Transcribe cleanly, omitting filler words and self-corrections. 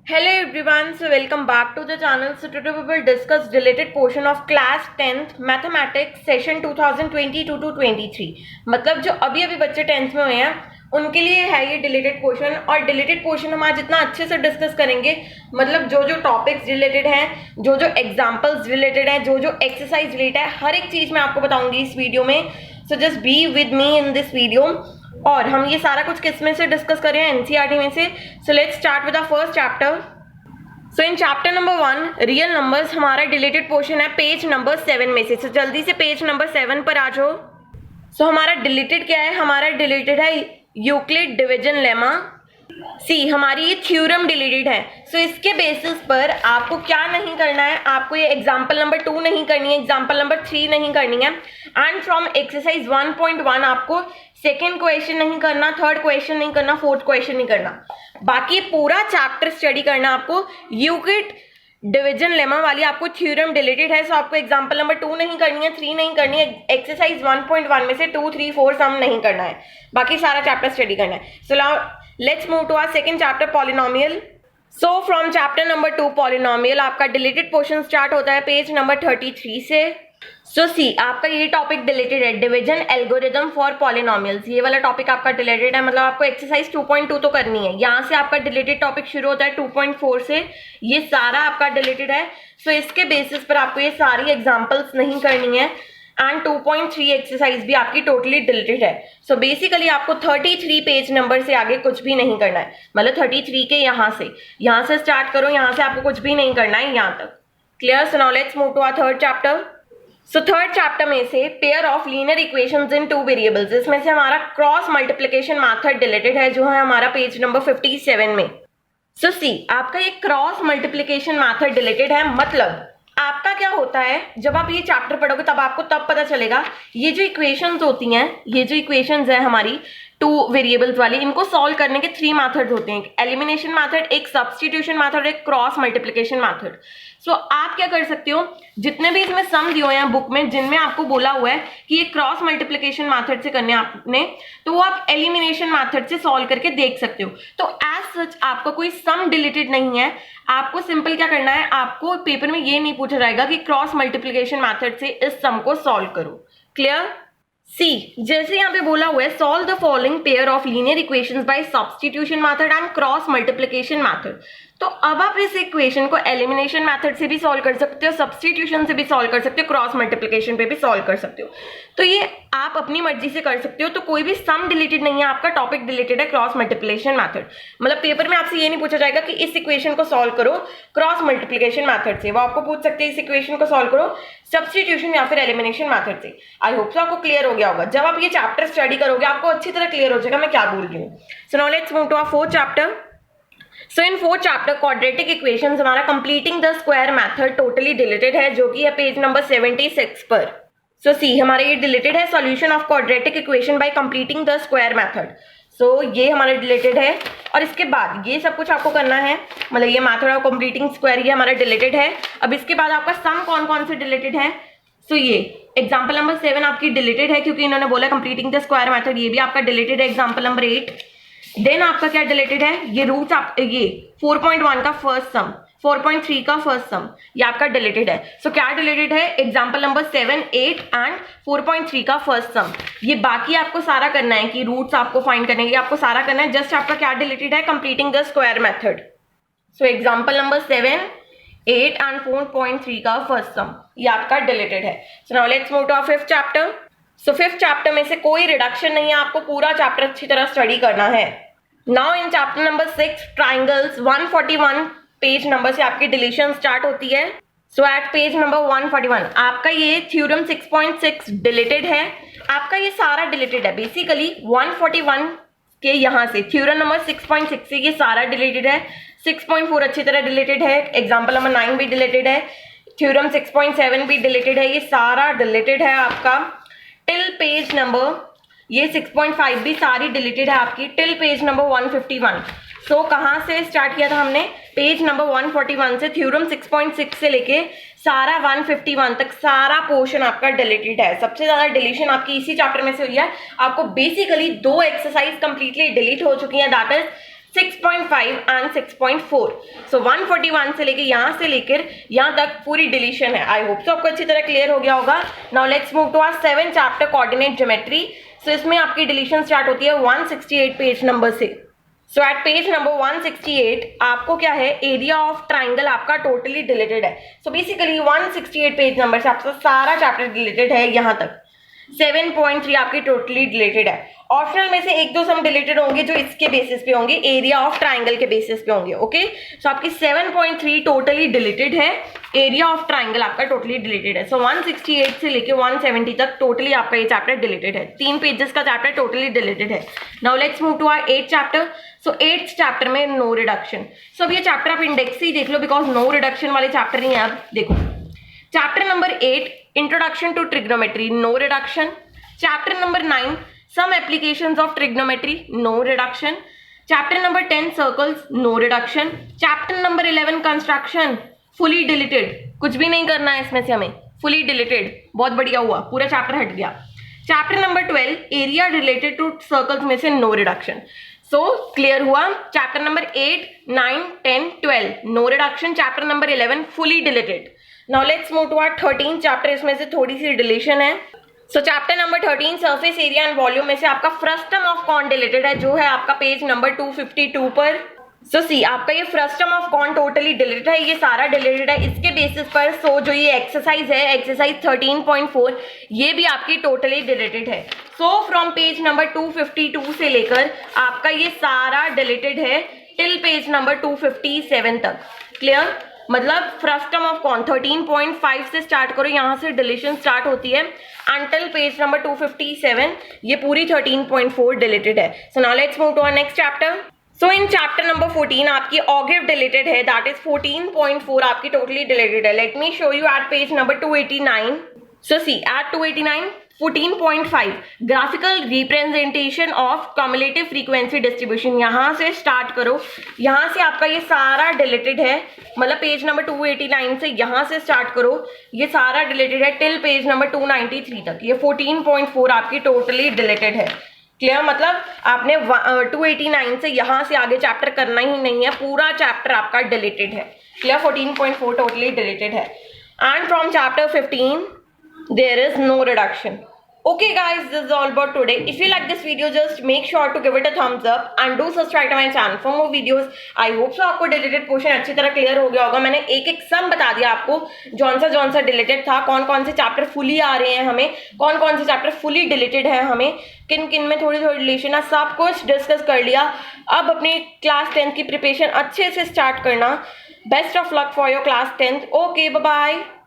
Hello everyone, so welcome back to the channel. So today we will discuss related portion of class 10th mathematics session 2022 to 23. मतलब जो अभी बच्चे 10th में हुए हैं उनके लिए है ये डिलेटेड पोर्शन। और डिलेटेड पोर्शन हमारा जितना अच्छे से डिस्कस करेंगे, मतलब जो जो टॉपिक्स रिलेटेड हैं, जो जो एग्जाम्पल्स रिलेटेड हैं, जो जो एक्सरसाइज रिलेटेड है, हर एक चीज मैं आपको बताऊंगी इस वीडियो में। So just be with me in this video. और हम ये सारा कुछ किस में से डिस्कस कर रहे हैं? एनसीईआरटी में से। So let's start with the first chapter. So in chapter number 1 real numbers हमारा डिलेटेड पोर्शन है पेज नंबर 7 में से। सो जल्दी से पेज नंबर 7 पर आ जाओ। सो हमारा डिलीटेड क्या है? हमारा डिलीटेड है यूक्लिड डिवीजन लेमा। सी हमारी ये थ्योरम डिलीटेड है। सो इसके बेसिस पर आपको क्या नहीं करना है, आपको ये एग्जाम्पल नंबर 2 नहीं करनी है, एग्जाम्पल नंबर 3 नहीं करनी है। एंड फ्रॉम एक्सरसाइज 1.1 आपको सेकेंड क्वेश्चन नहीं करना, थर्ड क्वेश्चन नहीं करना, फोर्थ क्वेश्चन नहीं करना। बाकी पूरा चैप्टर स्टडी करना आपको। यूक्लिड डिवीजन लेमा वाली आपको थ्योरम डिलीटेड है। सो आपको एग्जांपल नंबर 2 नहीं करनी है, 3 नहीं करनी है, एक्सरसाइज 1.1 में से 2, 3, 4 सम नहीं करना है, बाकी सारा चैप्टर स्टडी करना है। So now let's move to our second chapter polynomial. So from chapter number 2 polynomial आपका डिलीटेड पोर्शन स्टार्ट होता है पेज नंबर 33 से। सो सी आपका ये टॉपिक डिलीटेड है, डिवीजन एल्गोरिथम फॉर पॉलिनोमियल्स। ये वाला टॉपिक आपका डिलीटेड है, मतलब आपको एक्सरसाइज 2.2 तो करनी है। यहाँ से आपका डिलीटेड टॉपिक शुरू होता है 2.4 से, ये सारा आपका डिलीटेड है। सो इसके बेसिस पर आपको ये सारी एग्जांपल्स नहीं करनी है। एंड 2.3 एक्सरसाइज भी आपकी टोटली डिलीटेड है। सो बेसिकली आपको 33 पेज नंबर से आगे कुछ भी नहीं करना है, मतलब 33 के यहाँ से स्टार्ट करो, यहाँ से आपको कुछ भी नहीं करना है यहाँ तक। Clear? So now let's move to our third chapter. So third chapter में से pair of linear equations in 2 variables, इसमें से हमारा क्रॉस मल्टीप्लिकेशन मेथड डिलीटेड है, जो है हमारा पेज नंबर 57 में। सो सी आपका ये क्रॉस मल्टीप्लिकेशन मेथड डिलीटेड है। मतलब आपका क्या होता है, जब आप ये चैप्टर पढ़ोगे तब आपको तब पता चलेगा ये जो इक्वेशंस होती हैं, ये जो इक्वेशंस है हमारी 2 वेरिएबल्स वाली, इनको सॉल्व करने के 3 मेथड्स होते हैं। एक एलिमिनेशन मेथड, एक सब्स्टिट्यूशन मेथड, एक क्रॉस मल्टीप्लिकेशन मेथड। सो आप क्या कर सकते हो, जितने भी इसमें सम दिए हुए हैं बुक में, जिनमें आपको बोला हुआ है कि ये क्रॉस मल्टीप्लिकेशन मेथड से करने आपने, तो वो आप एलिमिनेशन मेथड से सॉल्व करके देख सकते हो। तो एज सच आपका कोई सम डिलीटेड नहीं है। आपको सिंपल क्या करना है, आपको पेपर में ये नहीं पूछा जाएगा कि क्रॉस मल्टीप्लिकेशन मेथड से इस सम को सॉल्व करो। क्लियर? सी जैसे यहाँ पे बोला हुआ है, solve the following pair of linear equations bye substitution method and cross multiplication method. तो अब आप इस इक्वेशन को एलिमिनेशन मेथड से भी सॉल्व कर सकते हो, सब्स्टिट्यूशन से भी सॉल्व कर सकते हो, क्रॉस मल्टीप्लिकेशन पे भी सॉल्व कर सकते हो। तो ये आप अपनी मर्जी से कर सकते हो। तो कोई भी सम डिलीटेड नहीं है, आपका टॉपिक डिलीटेड है क्रॉस मल्टीप्लिकेशन मेथड। मतलब पेपर में आपसे ये नहीं पूछा जाएगा कि इस इक्वेशन को सॉल्व करो क्रॉस मल्टीप्लिकेशन मेथड से, वो आपको पूछ सकते हैं इस इक्वेशन को सॉल्व करो सब्स्टिट्यूशन या फिर एलिमिनेशन मेथड से। आई होप सो आपको क्लियर हो गया होगा। जब आप ये चैप्टर स्टडी करोगे आपको अच्छी तरह क्लियर हो जाएगा मैं क्या बोल रही हूँ। So now let's move to our fourth chapter. So in fourth chapter quadratic equations हमारा completing the square method totally deleted है, जो कि है पेज नंबर 76 पर। सो सी हमारा ये डिलीटेड है, solution of quadratic equation by completing the square method. So ये हमारा डिलीटेड है। और इसके बाद ये सब कुछ आपको करना है, मतलब ये मेथड ऑफ कंप्लीटिंग स्क्वायर ये हमारा डिलीटेड है। अब इसके बाद आपका सम कौन कौन से डिलीटेड है? सो ये एग्जाम्पल नंबर 7 आपकी डिलीटेड है, क्योंकि इन्होंने बोला कंप्लीटिंग द स्क्वायर मेथड, ये भी आपका डिलीटेड है। एग्जाम्पल नंबर 8 देन आपका क्या डिलीटेड है, ये रूट्स आप ये 4.1 का फर्स्ट सम, 4.3 का फर्स्ट सम, ये आपका डिलीटेड है। सो क्या डिलीटेड है? एग्जाम्पल नंबर 7, 8 एंड 4.3 का फर्स्ट सम। ये बाकी आपको सारा करना है कि रूट्स आपको फाइंड करने के, आपको सारा करना है। जस्ट आपका क्या डिलीटेड है? Completing the square method. So example number 7, 8 and 4.3 का फर्स्ट सम, ये आपका डिलीटेड है। So now let's move to our fifth chapter. So fifth chapter में से कोई रिडक्शन नहीं है, आपको पूरा चैप्टर अच्छी तरह स्टडी करना है। Now in chapter number 6 triangles 141 page number से आपकी डिलीशन स्टार्ट होती है। सो एट पेज नंबर 141 आपका ये थ्योरम 6.6 डिलीटेड है। आपका ये सारा डिलीटेड है। बेसिकली 141 के यहाँ से थ्योरम नंबर 6.6 से ये सारा डिलीटेड है। 6.4 अच्छी तरह डिलीटेड है, एग्जाम्पल नंबर 9 भी डिलीटेड है, थ्योरम 6.7 भी डिलीटेड है, ये सारा डिलीटेड है आपका टिल पेज नंबर, ये 6.5 भी सारी डिलीटेड है आपकी टिल पेज नंबर 151। सो कहाँ से स्टार्ट किया था हमने? पेज नंबर 141 से थ्योरम 6.6 से लेके सारा 151 तक सारा पोर्शन आपका डिलीटेड है। सबसे ज्यादा डिलीशन आपकी इसी चैप्टर में से हुई है। आपको बेसिकली 2 एक्सरसाइज कंप्लीटली डिलीट हो चुकी हैं, दैट इज 6.5 एंड 6.4. सो 141 से लेके यहाँ तक पूरी डिलीशन है. आई होप सो आपको अच्छी तरह क्लियर हो गया होगा. Now let's move to our 7th chapter coordinate geometry. So इसमें आपकी डिलीशन स्टार्ट होती है 168 पेज नंबर से. सो एट पेज नंबर 168 आपको क्या है, एरिया ऑफ ट्राइंगल आपका टोटली डिलीटेड है. सो बेसिकली 168 पेज नंबर से आपका सारा चैप्टर डिलीटेड है. यहाँ तक 7.3 आपकी टोटली डिलीटेड है. ऑप्शनल में से एक दो सम डिलीटेड होंगे जो इसके बेसिस पे होंगे, एरिया ऑफ ट्राइंगल के बेसिस पे होंगे. ओके, सो आपकी 7.3 टोटली डिलीटेड है. एरिया ऑफ ट्राइंगल आपका टोटली डिलीटेड है. सो 168 से लेके 170 तक टोटली आपका ये चैप्टर डिलीटेड है. 3 पेजेस का चैप्टर टोटली डिलीटेड है. Now let's move to our 8th chapter. So 8th chapter में नो रिडक्शन. सो अब ये चैप्टर आप इंडेक्स से ही देख लो बिकॉज नो रिडक्शन वाले चैप्टर नहीं है. अब देखो chapter number 8 introduction to trigonometry, no reduction. Chapter number 9 some applications of trigonometry, no reduction. Chapter number 10 circles, no reduction. Chapter number 11 construction, fully deleted, कुछ भी नहीं करना है इसमें से हमें, फुली डिलीटेड. बहुत बढ़िया हुआ, पूरा चैप्टर हट गया. Chapter number 12 area related to circles में से नो रिडक्शन. सो क्लियर हुआ. Chapter number 8, 9, 10, 12 no reduction. Chapter number 11 fully deleted. Now let's move to our 13th chapter. इसमें से थोड़ी सी डिलीशन है. So chapter number 13 surface area and volume में से आपका फ्रस्टम ऑफ कॉन डिलीटेड है, जो है आपका पेज नंबर 252 पर. सो सी आपका ये frustum of cone totally deleted है, ये सारा डिलीटेड है. इसके बेसिस पर सो जो ये एक्सरसाइज है, एक्सरसाइज 13.4, ये भी आपकी टोटली डिलीटेड है. सो फ्रॉम पेज नंबर 252 से लेकर आपका ये सारा डिलीटेड है टिल पेज नंबर 257 तक. क्लियर? मतलब फ्रस्टम ऑफ कॉन 13.5 से स्टार्ट करो, यहाँ से डिलीशन स्टार्ट होती है अंटिल पेज नंबर 257. ये पूरी 13.4 डिलीटेड है. So now let's move to our next chapter. So in chapter number 14 आपकी ऑगिव डिलीटेड है, दैट इज 14.4 आपकी टोटली डिलीटेड है. Let me show you at page number 289. So see at 289 14.5 graphical representation of cumulative frequency distribution. यहाँ से start करो, यहाँ से आपका ये सारा डिलीटेड है. मतलब पेज नंबर 289 से यहाँ से स्टार्ट करो, ये सारा डिलीटेड है टिल पेज नंबर 293 तक. ये 14.4 आपकी टोटली डिलीटेड है. क्लियर? मतलब आपने 289 से यहाँ से आगे चैप्टर करना ही नहीं है, पूरा चैप्टर आपका डिलीटेड है. क्लियर? 14.4 टोटली डिलीटेड है. And from chapter 15 there is no reduction. Okay guys, this is all about today. If you like this video, just make sure to give it a thumbs up and do subscribe to my channel for more videos. I hope so आपको deleted portion अच्छी तरह clear हो गया होगा. मैंने एक एक सम बता दिया आपको, जौन सा डिलीटेड था, कौन कौन से चैप्टर फुली आ रहे हैं हमें, कौन कौन से चैप्टर फुली डिलीटेड है हमें, किन किन में थोड़ी थोड़ी डिलीशन है, सब कुछ डिस्कस कर लिया. अब अपनी क्लास 10th की प्रिपरेशन अच्छे से स्टार्ट करना. Best of luck for your class 10th. Okay, bye bye.